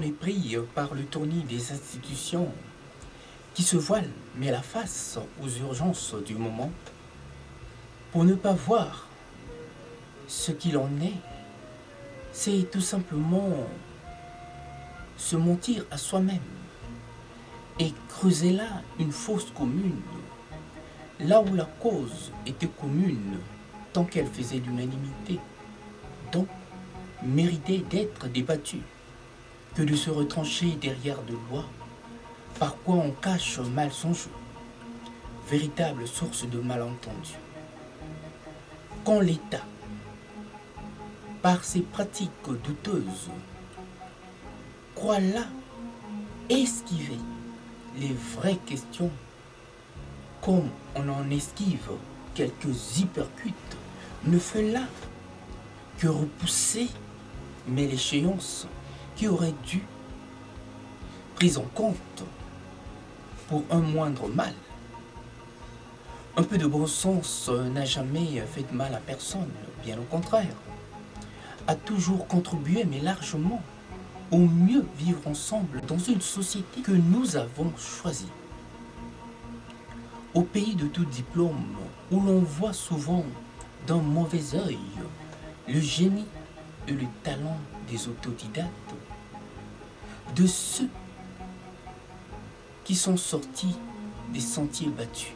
est pris par le tournis des institutions qui se voilent mais la face aux urgences du moment pour ne pas voir ce qu'il en est, c'est tout simplement se mentir à soi-même et creuser là une fosse commune, là où la cause était commune tant qu'elle faisait l'unanimité, donc méritait d'être débattue, que de se retrancher derrière de lois, par quoi on cache mal son jeu, véritable source de malentendus. Quand l'État, par ses pratiques douteuses, croit là esquiver les vraies questions, comme on en esquive quelques hypercutes, ne fait là que repousser, mais l'échéance qui aurait dû prise en compte pour un moindre mal. Un peu de bon sens n'a jamais fait de mal à personne, bien au contraire, a toujours contribué, mais largement, au mieux vivre ensemble dans une société que nous avons choisie. Au pays de tout diplôme, où l'on voit souvent d'un mauvais œil le génie et le talent des autodidactes, de ceux qui sont sortis des sentiers battus,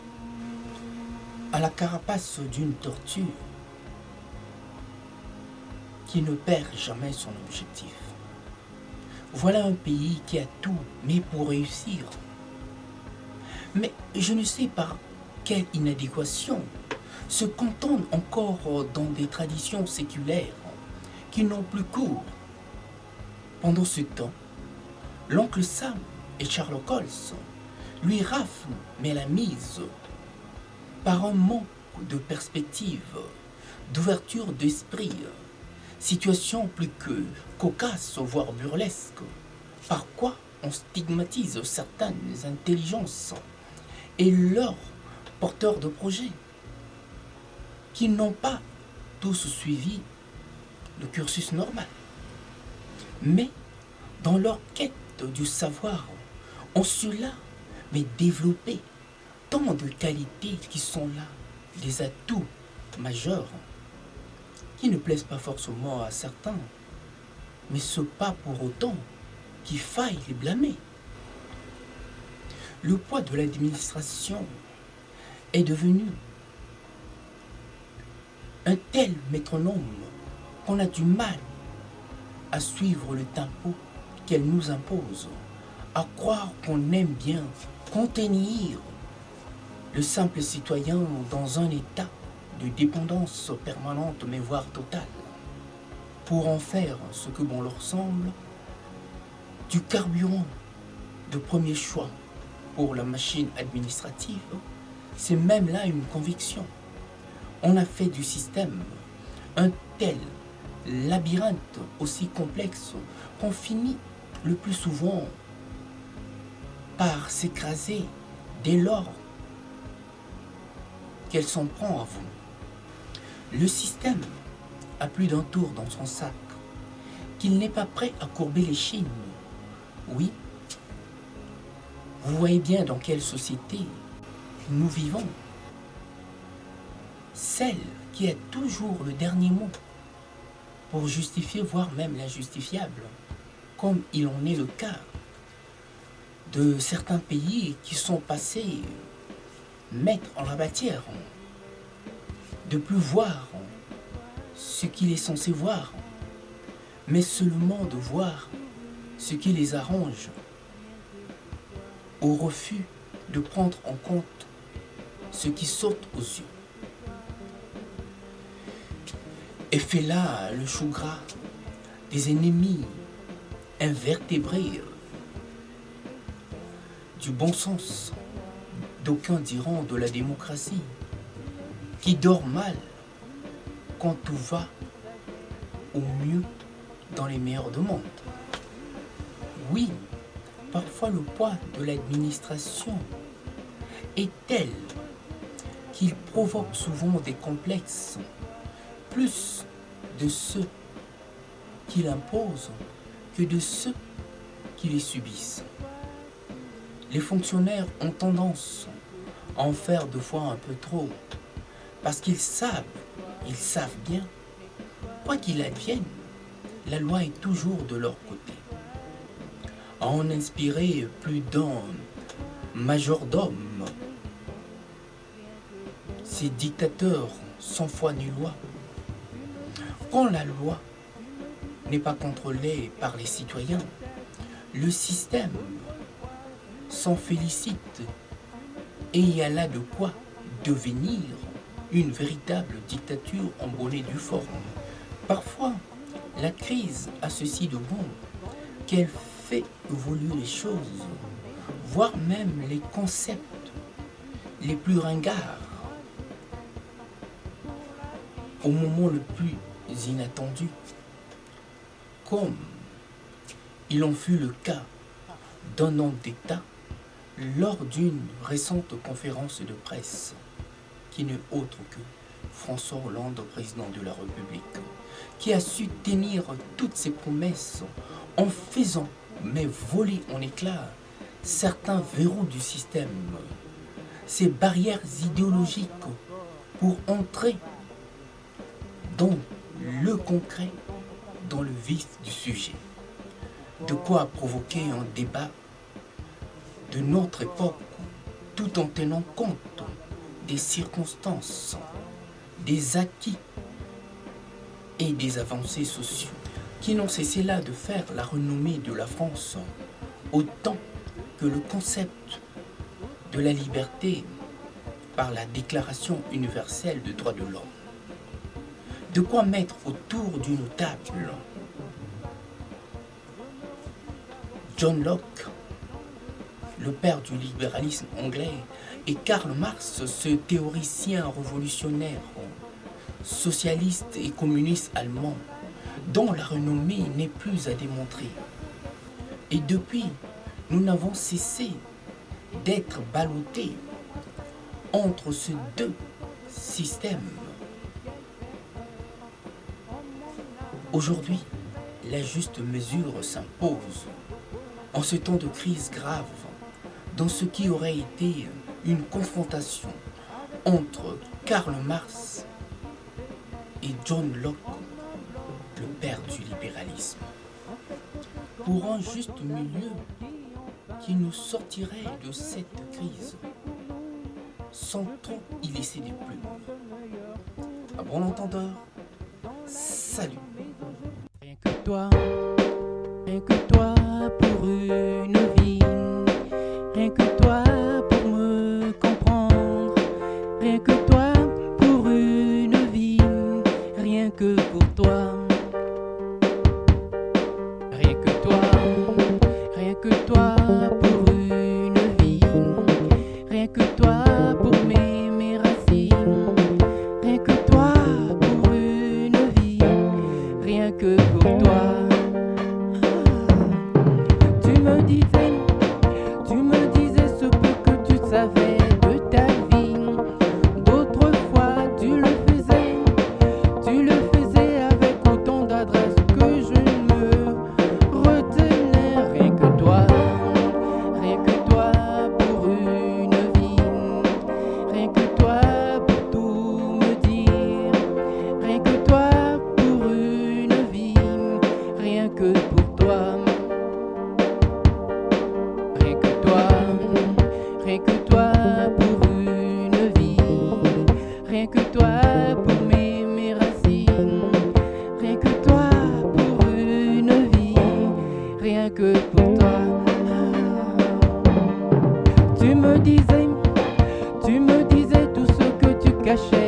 à la carapace d'une tortue qui ne perd jamais son objectif. Voilà un pays qui a tout, mais pour réussir. Mais je ne sais par quelle inadéquation se cantonne encore dans des traditions séculaires qui n'ont plus cours. Pendant ce temps, l'oncle Sam et Sherlock Holmes lui raflent mais la mise par un manque de perspective, d'ouverture d'esprit, situation plus que cocasse, voire burlesque, par quoi on stigmatise certaines intelligences et leurs porteurs de projets, qui n'ont pas tous suivi le cursus normal, mais dans leur quête du savoir, ont su là, mais développer tant de qualités qui sont là, des atouts majeurs, qui ne plaisent pas forcément à certains, mais ce pas pour autant qu'il faille les blâmer. Le poids de l'administration est devenu un tel métronome qu'on a du mal à suivre le tempo qu'elle nous impose, à croire qu'on aime bien contenir le simple citoyen dans un état de dépendance permanente, mais voire totale, pour en faire ce que bon leur semble, du carburant de premier choix pour la machine administrative. C'est même là une conviction. On a fait du système un tel labyrinthe aussi complexe qu'on finit le plus souvent par s'écraser dès lors qu'elle s'en prend à vous. Le système a plus d'un tour dans son sac, qu'il n'est pas prêt à courber les chines. Oui, vous voyez bien dans quelle société nous vivons. Celle qui a toujours le dernier mot pour justifier, voire même l'injustifiable, comme il en est le cas de certains pays qui sont passés maîtres en la matière, de plus voir ce qu'il est censé voir, mais seulement de voir ce qui les arrange, au refus de prendre en compte ce qui saute aux yeux. Et fait là le chou gras des ennemis invertébrés du bon sens, d'aucuns diront de la démocratie, qui dort mal quand tout va au mieux dans les meilleurs de monde. Oui, parfois le poids de l'administration est tel qu'il provoque souvent des complexes, plus de ceux qu'il impose que de ceux qui les subissent. Les fonctionnaires ont tendance à en faire deux fois un peu trop, parce qu'ils savent bien, quoi qu'il advienne, la loi est toujours de leur côté. À en inspirer plus d'un majordome, ces dictateurs sans foi ni loi. Quand la loi n'est pas contrôlée par les citoyens, le système s'en félicite et il y a là de quoi devenir une véritable dictature en bonnet due forme. Parfois, la crise a ceci de bon qu'elle fait évoluer les choses, voire même les concepts les plus ringards au moment le plus inattendu, comme il en fut le cas d'un homme d'État lors d'une récente conférence de presse, qui n'est autre que François Hollande, président de la République, qui a su tenir toutes ses promesses en faisant, mais voler en éclats, certains verrous du système, ces barrières idéologiques pour entrer dans le concret, dans le vif du sujet. De quoi provoquer un débat de notre époque, tout en tenant compte des circonstances, des acquis et des avancées sociaux qui n'ont cessé là de faire la renommée de la France, autant que le concept de la liberté par la Déclaration universelle des droits de l'homme. De quoi mettre autour d'une table John Locke, le père du libéralisme anglais, et Karl Marx, ce théoricien révolutionnaire, socialiste et communiste allemand, dont la renommée n'est plus à démontrer. Et depuis, nous n'avons cessé d'être ballottés entre ces deux systèmes. Aujourd'hui, la juste mesure s'impose en ce temps de crise grave, dans ce qui aurait été une confrontation entre Karl Marx et John Locke, le père du libéralisme, pour un juste milieu qui nous sortirait de cette crise sans trop y laisser des plumes. À bon entendeur, salut. Rien que toi pour une vie, rien que toi pour me comprendre, rien que toi pour une vie, rien que pour toi. Rien que toi pour une vie, rien que toi pour mes racines, rien que toi pour une vie, rien que pour toi. Tu me disais ce peu que tu savais de ta vie. D'autres fois tu le faisais avec autant d'adresse que je ne me retenais. Rien que toi pour une vie, rien que toi pour tout me dire, rien que toi pour une vie, rien que pour toi. Rien que toi pour une vie, rien que toi pour mes racines, rien que toi pour une vie, rien que pour toi. Tu me disais tout ce que tu cachais.